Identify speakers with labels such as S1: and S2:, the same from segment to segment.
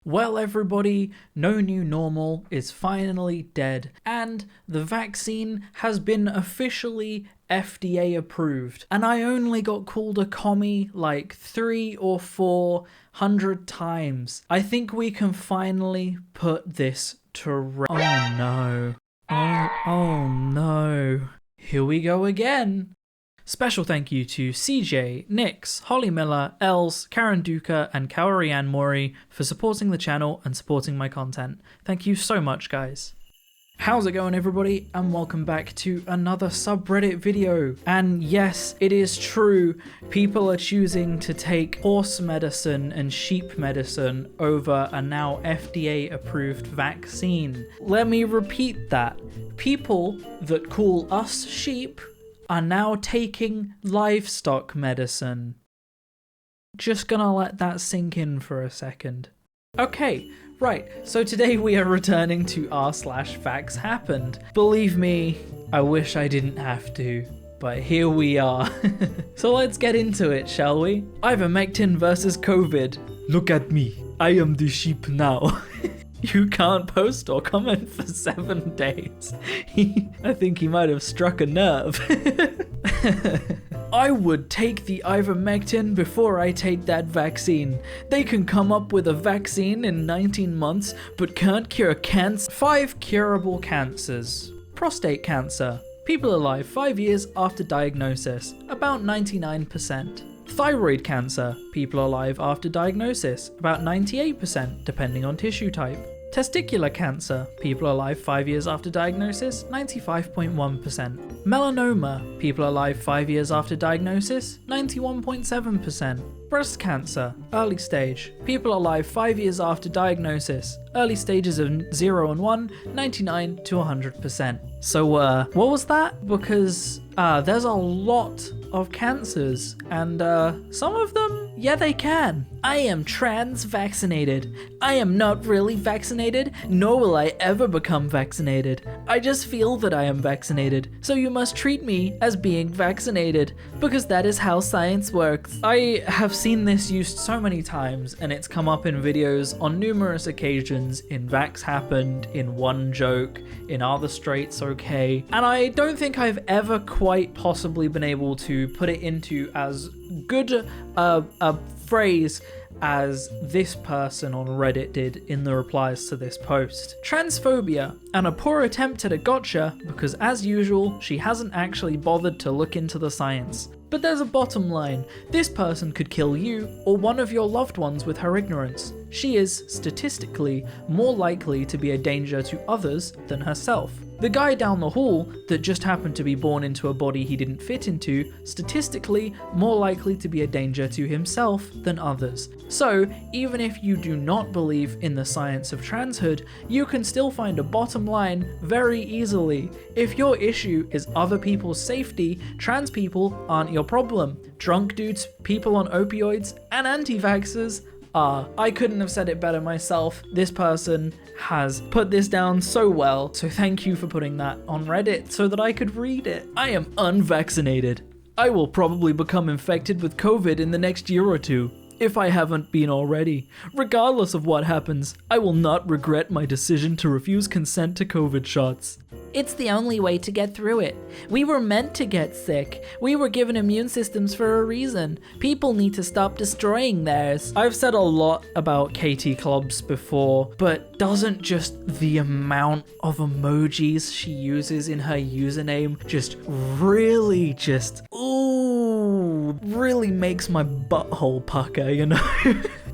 S1: Well, everybody, no new normal is finally dead, and the vaccine has been officially FDA approved. And I only got called a commie like 300 or 400 times. I think we can finally put this to rest. Oh no. Oh no. Here we go again. Special thank you to CJ, Nix, Holly Miller, Els, Karen Duca, and Kaori-Ann Mori for supporting the channel and supporting my content. Thank you so much, guys. How's it going, everybody, and welcome back to another subreddit video. And yes, it is true, people are choosing to take horse medicine and sheep medicine over a now FDA approved vaccine. Let me repeat that. People that call us sheep are now taking livestock medicine. Just gonna let that sink in for a second. Okay, right, so today we are returning to r/vaxxhappened. Believe me, I wish I didn't have to, but here we are. So let's get into it, shall we? Ivermectin versus COVID. Look at me, I am the sheep now. You can't post or comment for 7 days. I think he might have struck a nerve. I would take the ivermectin before I take that vaccine. They can come up with a vaccine in 19 months, but can't cure cancer. 5 curable cancers. Prostate cancer. People alive 5 years after diagnosis. About 99%. Thyroid cancer, people alive after diagnosis, about 98%, depending on tissue type. Testicular cancer, people alive 5 years after diagnosis, 95.1%. Melanoma, people alive 5 years after diagnosis, 91.7%. Breast cancer, early stage, people alive 5 years after diagnosis, early stages of 0 and 1, 99 to 100%. So what was that? Because there's a lot of cancers, and some of them, yeah, they can. I am trans vaccinated. I am not really vaccinated, nor will I ever become vaccinated. I just feel that I am vaccinated, so you must treat me as being vaccinated, because that is how science works. I have seen this used so many times, and it's come up in videos on numerous occasions, in Vax Happened, in One Joke, in Are the Straights Okay? And I don't think I've ever quite possibly been able to put it into as good a phrase as this person on Reddit did in the replies to this post. Transphobia, and a poor attempt at a gotcha because, as usual, she hasn't actually bothered to look into the science. But there's a bottom line. This person could kill you or one of your loved ones with her ignorance. She is, statistically, more likely to be a danger to others than herself. The guy down the hall that just happened to be born into a body he didn't fit into, statistically more likely to be a danger to himself than others. So, even if you do not believe in the science of transhood, you can still find a bottom line very easily. If your issue is other people's safety, trans people aren't your problem. Drunk dudes, people on opioids, and anti-vaxxers are. I couldn't have said it better myself. This person has put this down so well, so thank you for putting that on Reddit so that I could read it. I am unvaccinated. I will probably become infected with COVID in the next year or two, if I haven't been already. Regardless of what happens, I will not regret my decision to refuse consent to COVID shots. It's the only way to get through it. We were meant to get sick. We were given immune systems for a reason. People need to stop destroying theirs. I've said a lot about Katie Clubs before, but doesn't just the amount of emojis she uses in her username really makes my butthole pucker, you know?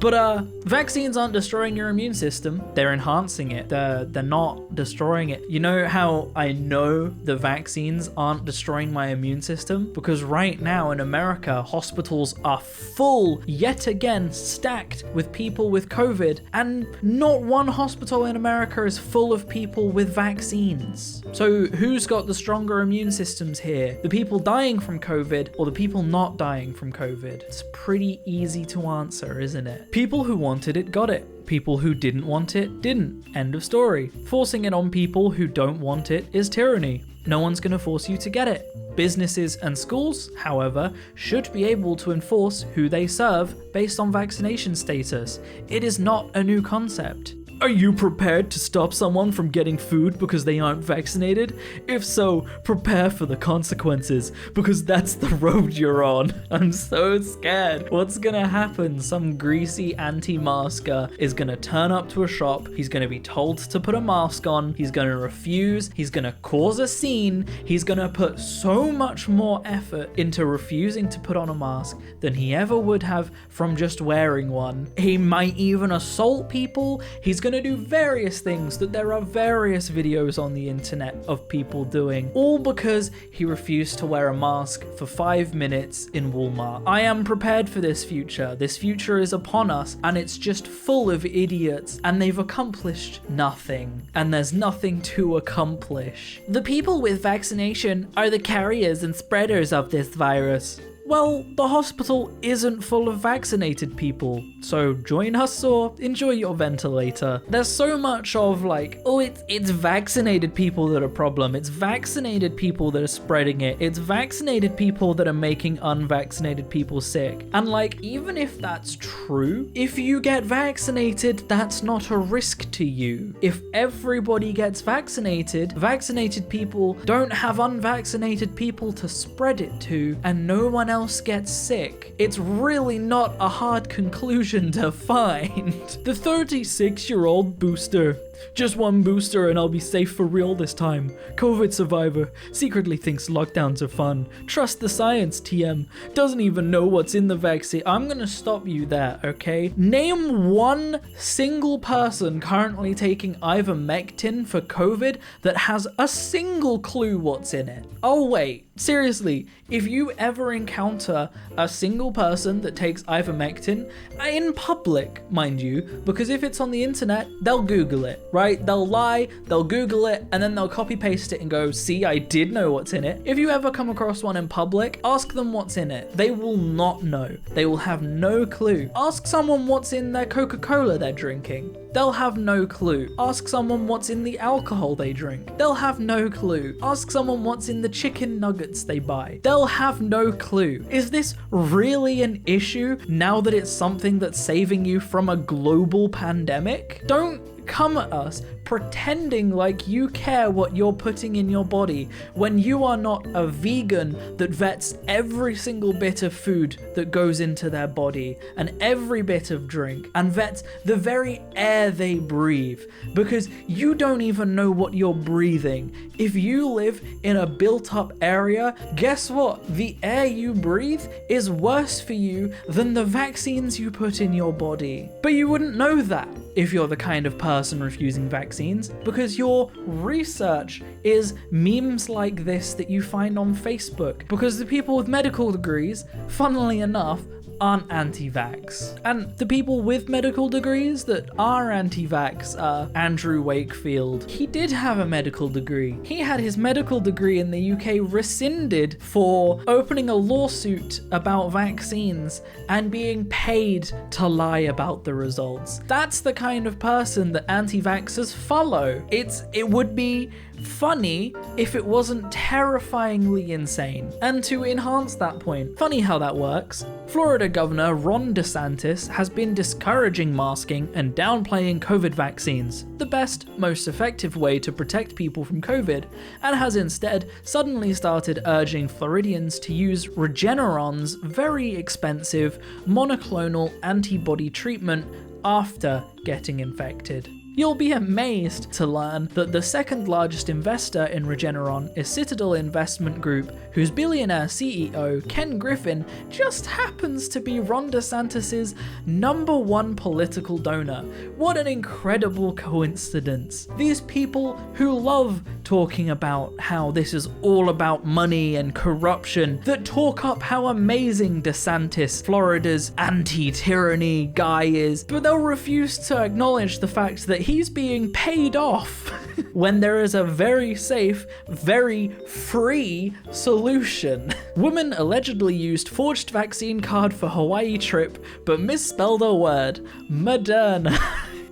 S1: But vaccines aren't destroying your immune system, they're enhancing it. They're not destroying it. You know how I know the vaccines aren't destroying my immune system? Because right now in America, hospitals are full, yet again stacked with people with COVID, and not one hospital in America is full of people with vaccines. So who's got the stronger immune systems here? The people dying from COVID or the people not dying from COVID? It's pretty easy to answer, isn't it? People who wanted it got it. People who didn't want it, didn't. End of story. Forcing it on people who don't want it is tyranny. No one's going to force you to get it. Businesses and schools, however, should be able to enforce who they serve based on vaccination status. It is not a new concept. Are you prepared to stop someone from getting food because they aren't vaccinated? If so, prepare for the consequences, because that's the road you're on. I'm so scared. What's gonna happen? Some greasy anti-masker is gonna turn up to a shop, he's gonna be told to put a mask on, he's gonna refuse, he's gonna cause a scene, he's gonna put so much more effort into refusing to put on a mask than he ever would have from just wearing one. He might even assault people, he's gonna do various things that there are various videos on the internet of people doing, all because he refused to wear a mask for 5 minutes in Walmart. I am prepared for this future. This future is upon us, and it's just full of idiots, and they've accomplished nothing, and there's nothing to accomplish. The people with vaccination are the carriers and spreaders of this virus. Well, the hospital isn't full of vaccinated people, so join us or enjoy your ventilator. There's so much of like, oh, it's vaccinated people that are problem, it's vaccinated people that are spreading it, it's vaccinated people that are making unvaccinated people sick. And like, even if that's true, if you get vaccinated, that's not a risk to you. If everybody gets vaccinated, vaccinated people don't have unvaccinated people to spread it to, and no one else gets sick. It's really not a hard conclusion to find. The 36-year-old booster. Just one booster and I'll be safe for real this time. COVID survivor. Secretly thinks lockdowns are fun. Trust the science, TM. Doesn't even know what's in the vaccine. I'm gonna stop you there, okay? Name one single person currently taking ivermectin for COVID that has a single clue what's in it. Oh wait, seriously, if you ever encounter a single person that takes ivermectin, in public, mind you, because if it's on the internet, they'll Google it, right? They'll lie, they'll Google it, and then they'll copy paste it and go, see, I did know what's in it. If you ever come across one in public, ask them what's in it. They will not know. They will have no clue. Ask someone what's in their Coca-Cola they're drinking. They'll have no clue. Ask someone what's in the alcohol they drink. They'll have no clue. Ask someone what's in the chicken nuggets they buy. They'll have no clue. Is this really an issue now that it's something that's saving you from a global pandemic? Don't come at us pretending like you care what you're putting in your body when you are not a vegan that vets every single bit of food that goes into their body and every bit of drink and vets the very air they breathe, because you don't even know what you're breathing. If you live in a built-up area, guess what? The air you breathe is worse for you than the vaccines you put in your body. But you wouldn't know that if you're the kind of person refusing vaccines, because your research is memes like this that you find on Facebook, because the people with medical degrees, funnily enough, aren't anti-vax. And the people with medical degrees that are anti-vax are Andrew Wakefield. He did have a medical degree. He had his medical degree in the UK rescinded for opening a lawsuit about vaccines and being paid to lie about the results. That's the kind of person that anti-vaxxers follow. It would be funny if it wasn't terrifyingly insane. And to enhance that point, funny how that works, Florida Governor Ron DeSantis has been discouraging masking and downplaying COVID vaccines, the best, most effective way to protect people from COVID, and has instead suddenly started urging Floridians to use Regeneron's very expensive monoclonal antibody treatment after getting infected. You'll be amazed to learn that the second largest investor in Regeneron is Citadel Investment Group, whose billionaire CEO, Ken Griffin, just happens to be Ron DeSantis' #1 political donor. What an incredible coincidence. These people who love talking about how this is all about money and corruption, that talk up how amazing DeSantis, Florida's anti-tyranny guy is, but they'll refuse to acknowledge the fact that he's being paid off when there is a very safe, very free solution. Woman allegedly used forged vaccine card for Hawaii trip, but misspelled a word. Moderna.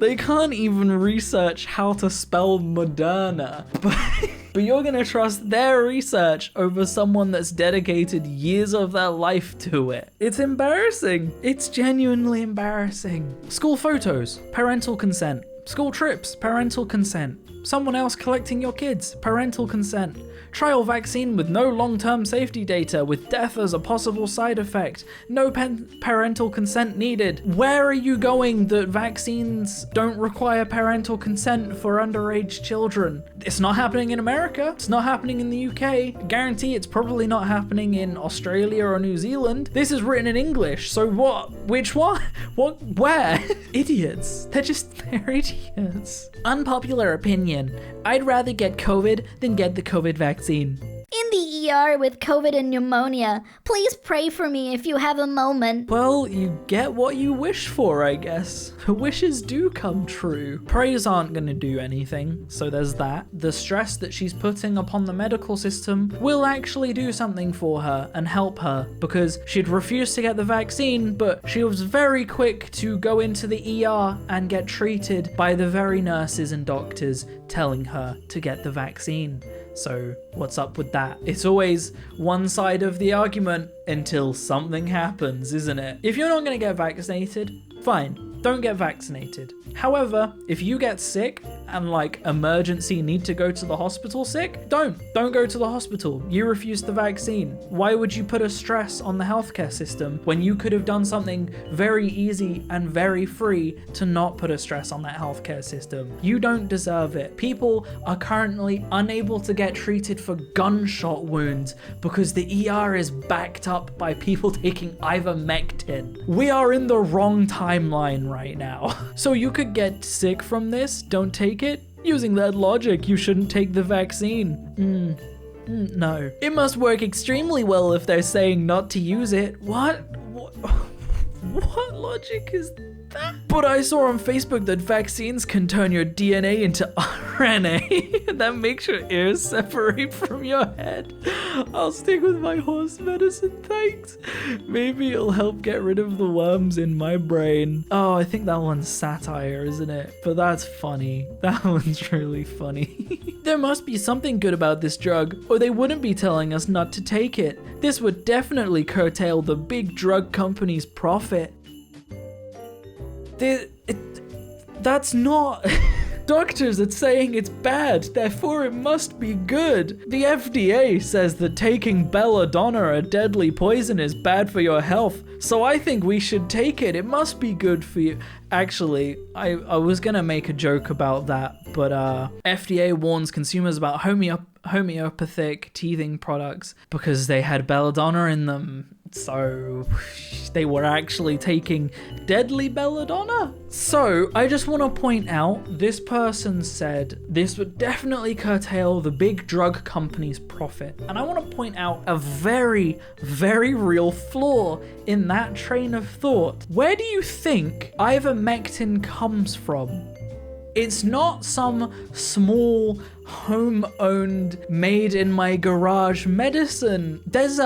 S1: They can't even research how to spell Moderna. But you're gonna trust their research over someone that's dedicated years of their life to it. It's embarrassing. It's genuinely embarrassing. School photos, parental consent. School trips, parental consent. Someone else collecting your kids, parental consent. Trial vaccine with no long-term safety data, with death as a possible side effect. No parental consent needed. Where are you going that vaccines don't require parental consent for underage children? It's not happening in America. It's not happening in the UK. I guarantee it's probably not happening in Australia or New Zealand. This is written in English, so what? Which one? What? Where? Idiots. They're idiots. Unpopular opinion. I'd rather get COVID than get the COVID vaccine.
S2: In the ER with COVID and pneumonia. Please pray for me if you have a moment.
S1: Well, you get what you wish for, I guess. Wishes do come true. Prays aren't gonna do anything, so there's that. The stress that she's putting upon the medical system will actually do something for her and help her, because she'd refused to get the vaccine, but she was very quick to go into the ER and get treated by the very nurses and doctors telling her to get the vaccine. So what's up with that? It's always one side of the argument until something happens, isn't it? If you're not gonna get vaccinated, fine, don't get vaccinated. However, if you get sick and like emergency need to go to the hospital sick, don't go to the hospital. You refuse the vaccine. Why would you put a stress on the healthcare system when you could have done something very easy and very free to not put a stress on that healthcare system? You don't deserve it. People are currently unable to get treated for gunshot wounds because the ER is backed up by people taking ivermectin. We are in the wrong timeline right now. So you could get sick from this, don't take it? Using that logic, you shouldn't take the vaccine. No. It must work extremely well if they're saying not to use it. What What logic is that? But I saw on Facebook that vaccines can turn your DNA into RNA. That makes your ears separate from your head. I'll stick with my horse medicine, thanks. Maybe it'll help get rid of the worms in my brain. Oh, I think that one's satire, isn't it? But that's funny. That one's really funny. There must be something good about this drug, or they wouldn't be telling us not to take it. This would definitely curtail the big drug companies' profit. That's not... Doctors are saying it's bad, therefore it must be good. The FDA says that taking belladonna, a deadly poison, is bad for your health, so I think we should take it. It must be good for you. Actually, I was gonna make a joke about that, but FDA warns consumers about homeopathic teething products because they had belladonna in them. So they were actually taking deadly belladonna. So I just want to point out, this person said this would definitely curtail the big drug companies' profit. And I want to point out a very, very real flaw in that train of thought. Where do you think ivermectin comes from? It's not some small, home-owned, made-in-my-garage medicine. There's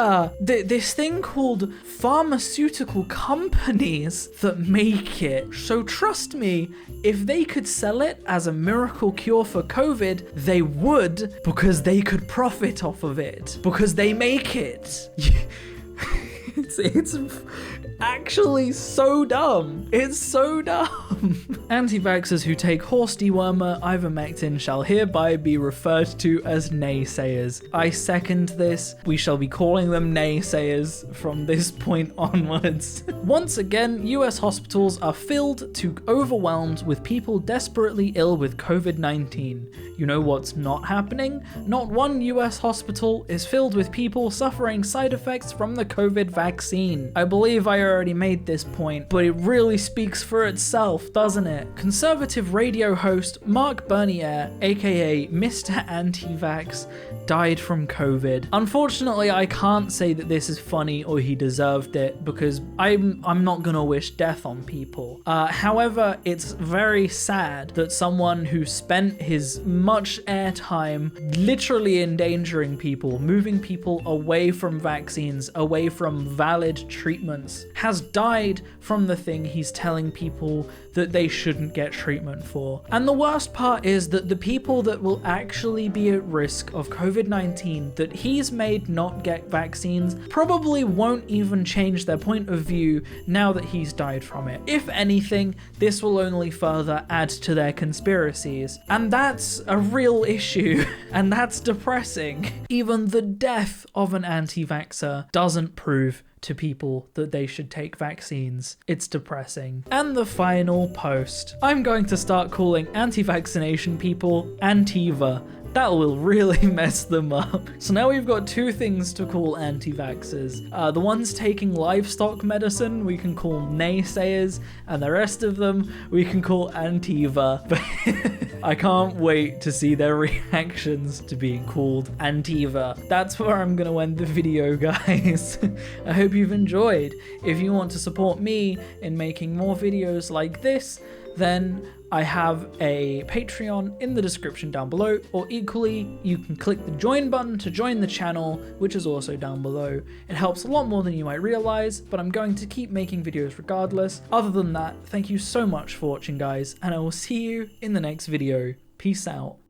S1: this thing called pharmaceutical companies that make it. So trust me, if they could sell it as a miracle cure for COVID, they would, because they could profit off of it. Because they make it. It's actually so dumb. It's so dumb. Anti-vaxxers who take horse dewormer ivermectin shall hereby be referred to as naysayers. I second this. We shall be calling them naysayers from this point onwards. Once again, US hospitals are filled to overwhelmed with people desperately ill with COVID-19. You know what's not happening? Not one US hospital is filled with people suffering side effects from the COVID vaccine. I believe I already made this point, but it really speaks for itself, doesn't it? Conservative radio host Mark Bernier, aka Mr. Anti-Vax, died from COVID. Unfortunately, I can't say that this is funny or he deserved it, because I'm not gonna wish death on people. However, it's very sad that someone who spent his much airtime literally endangering people, moving people away from vaccines, away from valid treatments, has died from the thing he's telling people that they shouldn't get treatment for. And the worst part is that the people that will actually be at risk of COVID-19 that he's made not get vaccines probably won't even change their point of view now that he's died from it. If anything, this will only further add to their conspiracies. And that's a real issue, and that's depressing. Even the death of an anti-vaxxer doesn't prove to people that they should take vaccines. It's depressing. And the final post. I'm going to start calling anti-vaccination people Antiva. That will really mess them up. So now we've got two things to call anti-vaxxers. The ones taking livestock medicine we can call naysayers, and the rest of them we can call Antiva. But I can't wait to see their reactions to being called Antiva. That's where I'm gonna end the video, guys. I hope you've enjoyed. If you want to support me in making more videos like this, then I have a Patreon in the description down below, or equally, you can click the join button to join the channel, which is also down below. It helps a lot more than you might realize, but I'm going to keep making videos regardless. Other than that, thank you so much for watching, guys, and I will see you in the next video. Peace out.